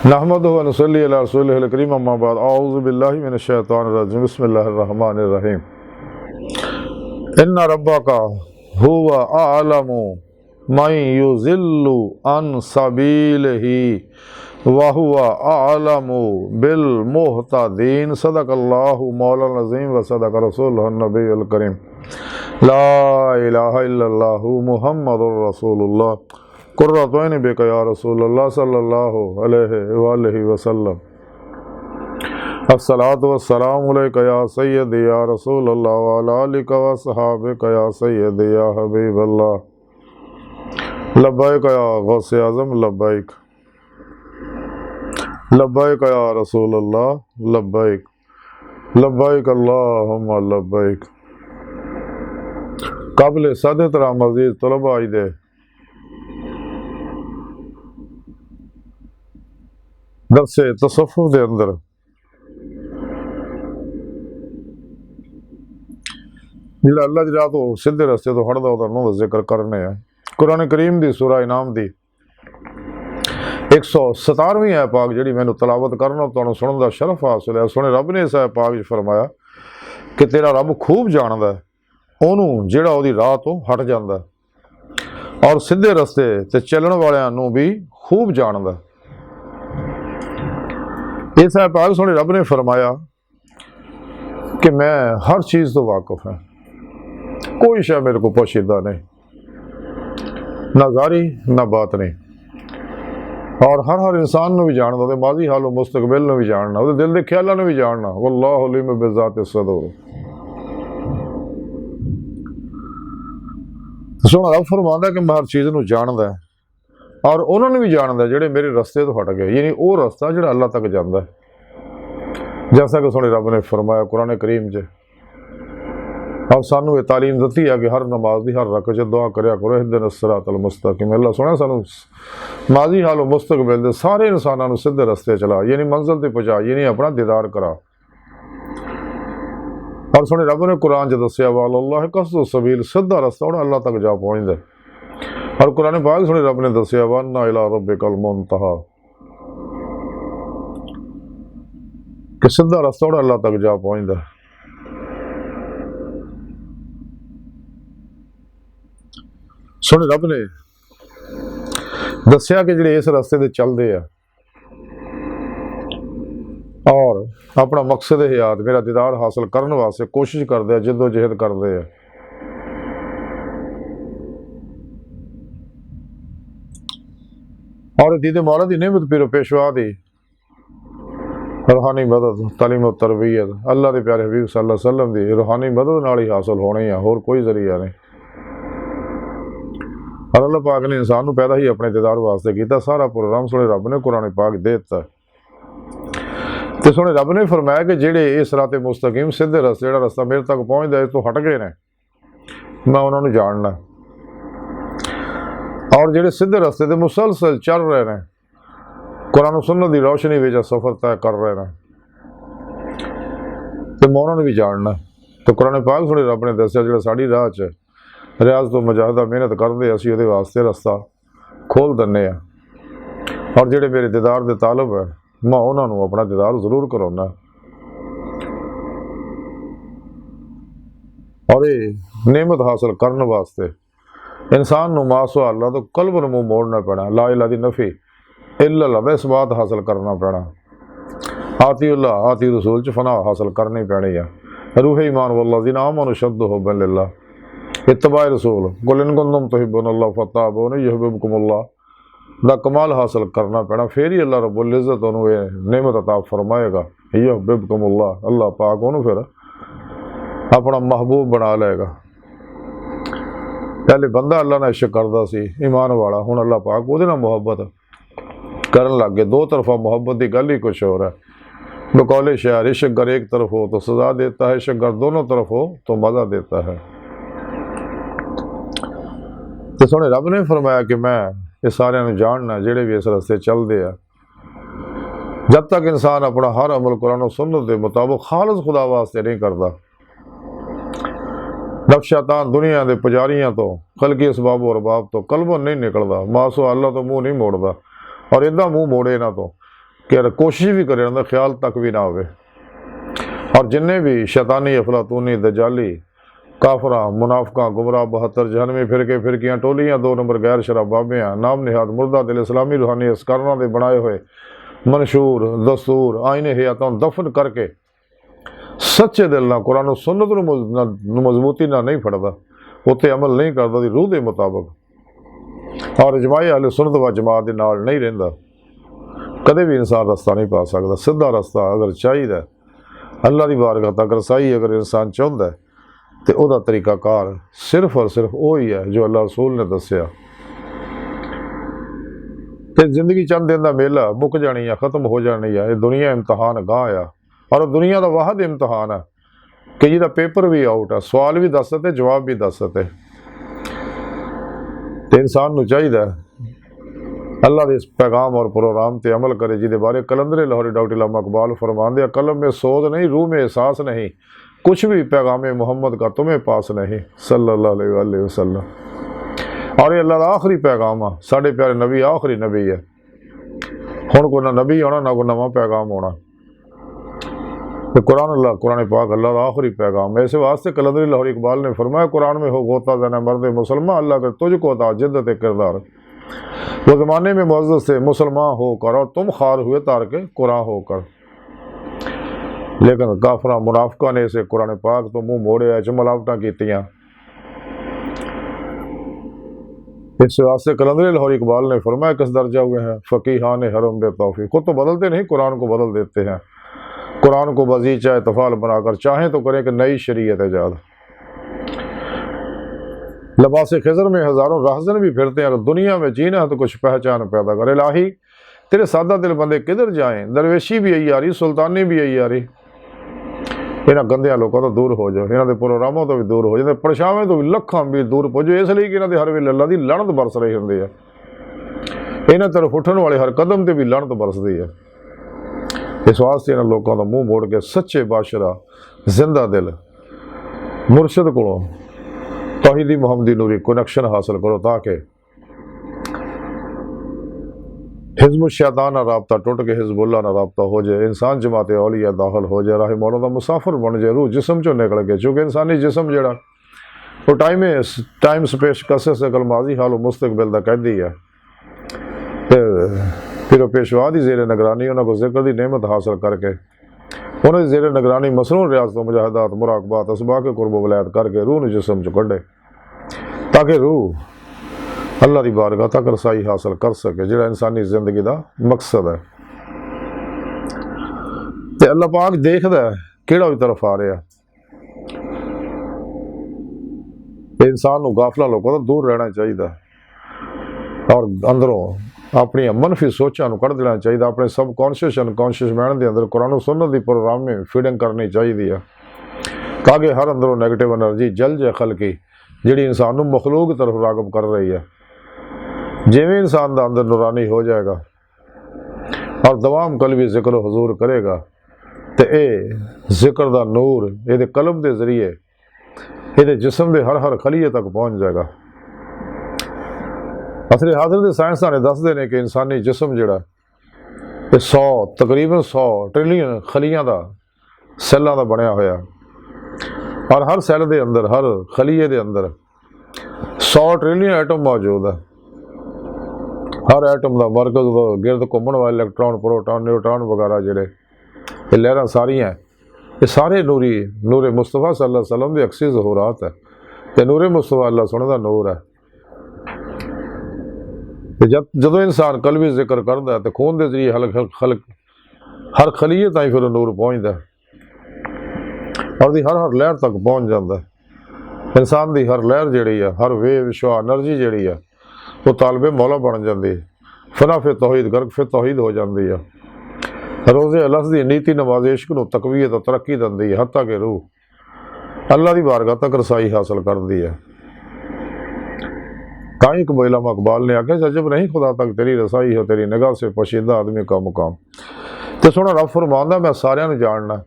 नहमदुहु व नसल्ली अला रसूलिहिल करीम अम्मा बाद औज़ु बिल्लाहि मिनश शैतानिर रजीम बिस्मिल्लाहिर रहमानिर रहीम। इन्ना रब्बका हुवा अअलमु मन युज़िल्लु अन सबीलिही व हुवा अअलमु बिल मुहतदीन। सदक़ल्लाहु मौलाना अज़ीम व सदक़ रसूलुहुन नबियुल करीम। ला इलाहा इल्लल्लाहु मुहम्मदुर रसूलुल्लाह कुर्रतु ऐनी बिका या रसूलल्लाह सल्लल्लाहु अलैहि वसल्लम। अस्सलातु वस्सलामु अलैका या सय्यदी या रसूलल्लाह व अला आलिका व अस्हाबिका या सय्यदी या हबीबल्लाह। लब्बैक या गौसे आज़म लब्बैक, लब्बैक या रसूलल्लाह लब्बैक, लब्बैक अल्लाहुम्मा लब्बैक। काबिल सादे तरह मज़ीद तलबा आइदे दरसे तसव्वुफ़ दे अंदर जिहड़ा अल्लाह दी राह तो सीधे रस्ते तो हटदा ओहदा नाम जिक्र करने हैं। कुरान करीम दी सूरा इनाम दी 117वीं है पाक जिहड़ी मैनू तलावत करना तुहानू सुनन दा शरफ हासिल है। सुने रब ने इस पाक च फरमाया कि तेरा रब खूब जानदा है ओनू जिहड़ा ओहदी राह तो हट जांदा और सीधे रस्ते ते चलण वालियां नू भी खूब जानदा। इस पाक सोने रब ने फरमाया कि मैं हर चीज़ तो वाकिफ है, कोई शय मेरे को पोशीदा नहीं, ना ज़ारी ना बात नहीं। और हर इंसान नू भी जानदा, ते माजी हालो मुस्तकबिल नू भी जानना, उहदे दिल के ख्यालां नू भी जानना। वल्लाहु अलीम बिज़ाति सदूर। सोना रब फरमांदा कि मैं हर चीज़ नू जानदा और उन्होंने भी जानदा जिहड़े मेरे रस्ते तो हट गए, यानी वो रस्ता जिहड़ा अल्लाह तक जांदा है। जैसा कि सोने रब ने फरमाया कुरान करीम च, और सानू ये तालीम दी है कि हर नमाज की हर रकअत च दुआ करया करो इहदिनस सिरातल मुस्तकीम। अल्लाह सोने सानू माजी हालो मुस्तकबिल दे सारे इंसानों सीधे रस्ते चला, यानी मंजिल तक पहुँचा, यानी अपना दीदार करा। और सोने रब ने कुरान च दस्या वालल्लाह कसदु सबील, सीधा रस्ता और अल्लाह तक जा पहुँचदा। और कुरान पाक सोने रब ने दस्या वन्ना इला रब्बिकल मुंतहा, कि सीधा रास्ता और अल्लाह तक जा पहुँचदा। सोने रब ने दस्या कि जिहड़े इस रास्ते ते चलदे आ और अपना मकसद हयात मेरा दीदार हासिल करने वास्ते कोशिश करते हैं, जद्दोजहद करते हैं। और दीदे मौला दी नेमत पीरो पेशवा दी रूहानी मदद तालीम और तरबियत अल्लाह के प्यारे हबीब सल्लल्लाहु अलैहि वसल्लम की रूहानी मदद नाल ही हासिल होनी है, होर कोई जरिया नहीं। और अल्लाह पाक ने इंसान को पैदा ही अपने दीदार वास्ते किया, सारा प्रोग्राम सोने रब ने कुरान पाक दे दिता। तो सोने रब ने फरमाया कि जेड़े इस राते मुस्तकीम सीधे रस्ते जिहड़ा रस्ता मेरे तक पहुँचता इस तो हट गए ने, मैं उन्होंने जानना। और जेड़े सीधे रस्ते ते मुसलसल चल रहे हैं, कुरान सुन्नत की रोशनी में सफर तय कर रहे हैं, तो मैं उन्होंने भी जानना। तो कुरान पाक सुने रब ने दसिया जो साड़ी राह च रियाज तो मुजाहिदा मेहनत करते असी वो वास्ते रस्ता खोल दिने। और जेड़े मेरे दीदार के तालब है मैं उन्होंने अपना दीदार जरूर करवाना। और ये नेमत हासिल करने वास्ते इंसान को मासो अल्लाह तो कल्ब नूं मुँह मोड़ना पैना, ला इलाहा दी नफी इल्लल्लाह इस बात हासिल करना पैना, आती अल्लाह आती रसूल च फना हासिल करनी पैनी है। रूह ईमान वल्लज़ीना आमनू अशद्दु हुब्बन लिल्लाह, इत्तिबा रसूल कुल इन कुंतुम तुहिब्बूनल्लाह फत्तबिऊनी युहब्बिबकुमुल्लाह दा कमाल हासिल करना पैना। फिर ही अल्लाह रब्बुल इज़्ज़त उन्होंने ये नेमत अता फरमाएगा, युहब्बिबकुमुल्लाह, अल्लाह पाक उन्होंने फिर अपना महबूब बना लेगा। पहले बंदा अल्लाह ने इश्क करता सी ईमान वाला, हुण अल्लाह पाक उहदे नाल मुहब्बत करन लग गए। दो तरफा मोहब्बत की गल ही कुछ और है। बकौले शायर इश्क अगर एक तरफ हो तो सजा देता है, इश्क अगर दोनों तरफ हो तो मज़ा देता है। तो सोने रब ने फरमाया कि मैं ये सारे जानना जेड़े भी इस रस्ते चलते हैं। जब तक इंसान अपना हर अमल कुरान और सुन्नत के मुताबिक खालिस खुदा वास्ते नहीं करता, जब शैतान दुनिया के पुजारियों तो खलकी असबाब और अरबाब तो कल्बों नहीं निकलता, मासो अल्लाह तो मुँह नहीं मोड़ता। और इदा मुँह मोड़े ना तो कि यार कोशिश भी करे उनका ख्याल तक भी ना हो। और जिन्हें भी शैतानी अफलातूनी दजाली काफरा मुनाफका गुमराह 72 जहनवी फिरके फिरकियाँ टोलियाँ 2 नंबर गैर शराब बाबियाँ नाम निहाद मुर्दा दिल इस्लामी रूहानी अस्कारां दे बनाए हुए मनशूर दस्तूर आईने हयातों दफन करके सच्चे दिल ना कुरान सुन्नत नूं मजबूती ना नहीं फड़दा, उत्ते अमल नहीं करदा दी रूह दे मुताबिक और इजमाई अहले सुन्नत व जमात दे नाल नहीं रहिंदा, कदे भी इंसान रस्ता नहीं पा सकदा। सीधा रस्ता अगर चाहिए अल्लाह की बारगाह तक रसाई अगर इंसान चाहुंदा है तो वह तरीकाकार सिर्फ और सिर्फ वही है जो अल्लाह रसूल ने दसिया। तो जिंदगी चंद दिन का मेला मुक जानी है, खत्म हो जानी है। ये दुनिया इम्तहान गाह आ और दुनिया का वाहद इम्तहान है कि जिहदा पेपर भी आउट है, सवाल भी दस सके जवाब भी दस सके। तो इंसान नूं चाहिए अल्लाह के इस पैगाम और प्रोग्राम से अमल करे जिहदे बारे कलंदरे लाहौरी डॉक्टर इल्हाम इकबाल फरमांदे कलम में सोच नहीं रूह में एहसास नहीं, कुछ भी पैगाम मोहम्मद का तुम्हें पास नहीं सल्लल्लाहु अलैहि वसल्लम। और ये अल्लाह का आखिरी पैगाम आ, साढ़े प्यारे नबी आखिरी नबी है। हुण कोई ना नबी आना ना कोई नवा पैगाम आना। तो कुरान पाक अल्लाह का आखिरी पैगाम है। इस वास्ते कलंदरी लाहौरी इकबाल ने फरमाया कुरान में हो गोता देना मर्द मुसलमान अल्लाह कर तुझको अता जिद्दत किरदार, वो ज़माने में मुअज़्ज़ज़ से मुसलमान होकर और तुम खार हुए तार के कुरान होकर। लेकिन काफरा मुनाफिका ने इसे कुरान पाक तो मुँह मोड़िया च मिलावटां कीतियां। इस वास्ते कलंदरी लाहौरी इकबाल ने फरमाया किस दर्जा हुए हैं फ़कीहान हरम बे तौफीक, खुद तो बदलते नहीं कुरान को बदल देते हैं। कुरान को बजीचा इतफाल बनाकर चाहें तो करें कि नई शरीयत ईजाद। लिबास खिज़र में हज़ारों राहज़न भी फिरते हैं, अगर दुनिया में जीना है तो कुछ पहचान पैदा कर। इलाही तेरे सादा दिल बंदे किधर जाएं, दरवेशी भी यही आ रही सुल्तानी भी यही आ रही। इन्होंने गंदिया लोगों तो दूर हो जाओ, इन्होंने प्रोग्रामों तो भी दूर हो जाते, परछावें तो भी लखां भी दूर पहुँचो, इसलिए कि इन्होंने हर वेले अल्लाह की लानत बरस रही होंगी है। इन्होंने तरफ उठने वाले हर कदम से भी लानत बरसती है। इस वास्ते इन्होंने लोगों का मुँह मोड़ के सच्चे बादशाह जिंदा दिल मुर्शद को तौहीदी मुहम्मदी नूरी कनेक्शन हासिल करो ताकि हिज़्ब शैतान ना रबता टुट के हिज़्बुल्लाह ना रबता हो जाए, इंसान जमात औलिया दाखिल हो जाए, राह मौला का मुसाफिर बन जाए, रूह जिसम चो निकल गए। चूँकि इंसानी जिसम जड़ा वो टाइम स्पेस कसे से कल माजी हाल मुस्तकबिल का कैदी है। फिर पेशवा की जेर निगरानी उन्होंने जिक्र की नेमत हासिल करके उन्होंने जेर निगरानी मसनून रियासतों मुजाहदात मुराकबात असबा के कुर्ब वलायत करके रूह ने जिसम चो कढ़े ताकि रूह अल्लाह की बारगाह तक रसाई हासिल कर सके, जो इंसानी जिंदगी का मकसद है। तो अल्लाह पाक देखदा है किहड़ा भी तरफ आ रहा, इंसान को गाफला लोगों तो दूर रहना चाहिए और अंदरों अपनी मनफी सोचा कढ़ देना चाहिए। अपने सब कॉन्शियस अनकॉन्शियस माइंड के अंदर कुरान सुन्नत की प्रोग्राम में फीडिंग करनी चाहिए है ताकि हर अंदरों नैगेटिव एनर्जी जल जाए खल की जी इंसान को मखलूक की तरफ रागब कर रही है। जिमें इंसान का अंदर नूरानी हो जाएगा और दवाम कलबी जिक्र हजूर करेगा तो ये जिक्र का नूर ये कलब के जरिए ये जिसम के हर खलीए तक पहुँच जाएगा। असली हाजिर के साइंसदान ने दसते हैं कि इंसानी जिसम जोड़ा ये 100 तकरीबन 100 ट्रिलियन खलियां का सैलों का बनया होया और हर सैल के अंदर हर खलीए के अंदर 100 ट्रिलियन एटम मौजूद है। हर एटम का मरकज गिरद घूमने वाले इलैक्ट्रॉन प्रोटॉन न्यूट्रॉन वगैरह जोड़े ये लहर सारिया ये सारे नूरे मुस्तफा सल्लल्लाहु अलैहि वसल्लम की अक्सी ज़हूरात है। तो नूरे मुस्तफा अल्लाह सुने का नूर है। जो इंसान कलबी जिक्र करता है तो खून के जरिए हर खलीए ताई फिर नूर पहुँचता है और हर लहर तक पहुँच जाता है। इंसान की हर लहर जी है हर वेव शा एनर्जी जी है वो तालबे मौला बन जाती है। फना फिर तौहीद गर्क फिर तौहीद हो जाती है। रोज़े अलस की नीति नवाज इश्क को तकवीयत और तरक्की दी है हत्ता के रूह अल्लाह की बारगाह तक रसाई हासिल करती है। ताई कबील इकबाल ने आख्या जजब नहीं खुदा तक तेरी रसाई हो तेरी निगाह से पोशीदा आदमी का मुकाम। तो सुना रब फरमांदा मैं सारियां नूं जानना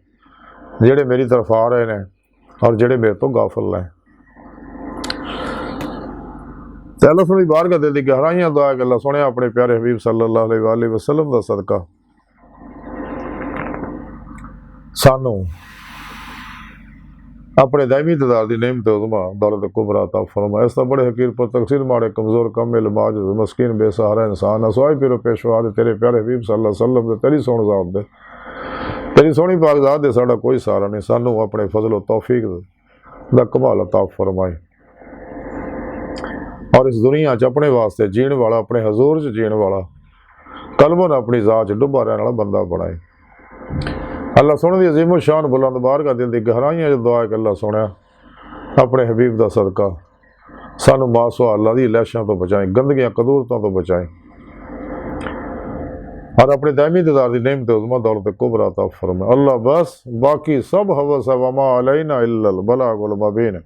जेड़े मेरी तरफ आ रहे हैं और जेड़े मेरे तो गाफिल हैं। अल्लाह सोनी बारगाह दी गहराइयां दुआ कि अल्लाह सोने अपने प्यारे हबीब सल्लल्लाहु अलैहि वसल्लम का सदका सानू अपने दायमी ददार की नेमत उज़मा दौलत कुबरा अता फरमा। इस बड़े हकीर पर तकसीर माड़े कमज़ोर कमिल माजिज़ मस्कीन बेसहारा इंसान असवाई पिरो पेशवा दे तेरे प्यारे हबीब सल्लल्लाहु अलैहि वसल्लम दे तेरी सोहनी ज़ात दे तेरी सोहनी पाक ज़ात दे साडा कोई सहारा नहीं। सानू अपने फजल व तौफीक दा कमाल अता फरमाए और इस दुनिया च अपने वास्ते जीण वाला अपने हजूर च जीण वाला कलमन अपनी ज़ात च डुबा रहने वाला बंदा बनाए। अल्लाह सोने दी अजीम शान बुलंद बारगाह दिल दी गहराइयां च दुआ है कि अल्लाह सोने अपने हबीब दा सदका सानू मासवा अल्लाह दी लैशां तो बचाए, गंदगियां कदूरतां तो बचाए और अपने दायमी दीदार दी नेमत उज़मा दौलत कुबरा अता फरमाए। अल्लाह बस बाकी सब हवस है वमा अलैना इल्लल बलागुल मुबीन।